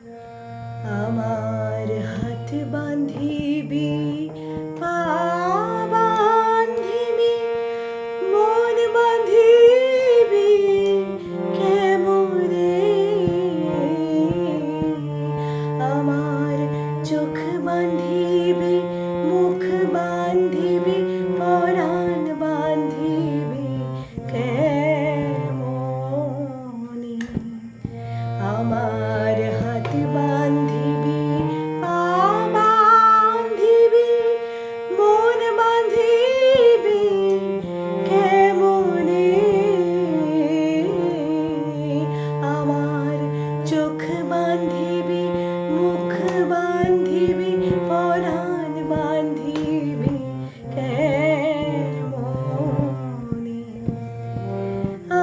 আমার হাত বান্ধিবি, পা বান্ধিবি, মন বান্ধিবি কেমনে? আমার চোখ বান্ধিবি, মুখ বান্ধিবি, পরাণ বান্ধিবি কেমনে? আমার হাত বান্ধিবি, পা বান্ধিবি, মন বান্ধিবি কেমনে? আমার চোখ বান্ধিবি, মুখ বান্ধিবি, পরাণ বান্ধিবি কেমনে?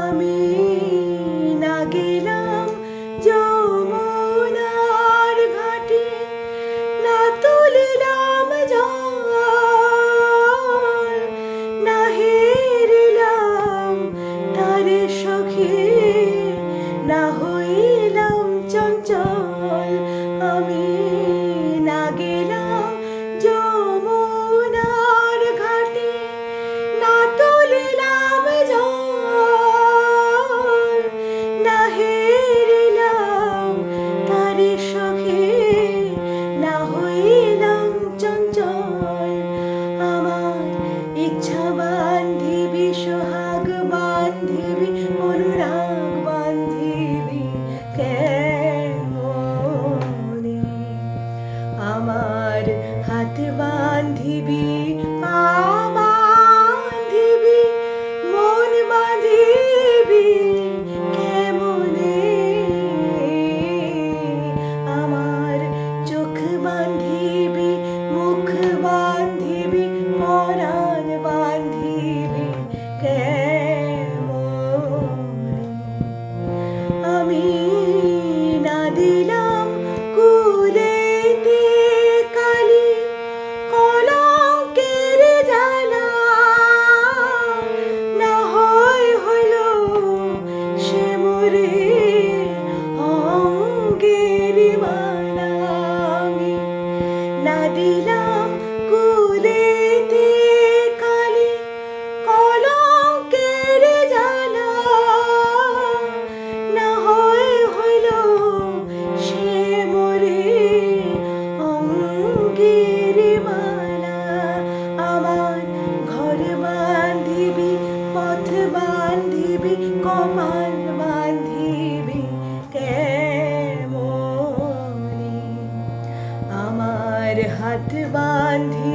আমি না গেলাম যমুনার ঘাটে, না তুলিলাম জল, না হেরিলাম তারে সখী, না হইলাম চঞ্চল। আমি না গেলাম যমুনার ঘাটে, না তুলিলাম জল, না হেরিলাম তারে সখী, না হইলাম চঞ্চল। আমার ইচ্ছা বান্ধিবি, সোহাগ বান্ধিবি, অনুরাগ বান্ধিবি কেমনে? আমার হাত বান্ধিবি, পা বান্ধিবি, মন বান্ধিবি কেমনে? আমার চোখ বান্ধিবি, মুখ বান্ধিবি, পরাণ বান্ধিবি কেমনে? আমি না দিলাম কুলেতে কালি, কলঙ্কের জ্বালা, না হয় হইল সে মোরে অঙ্গের মালা। আমি না দিলাম কুলেতে কালি, কলঙ্কের জ্বালা, না হয় হইল সে মোরে অঙ্গের মালা। আমার ঘর বান্ধিবি, পথ বান্ধিবি, কপাল বান্ধিবি কেমনে? আমার হাত বান্ধিবি,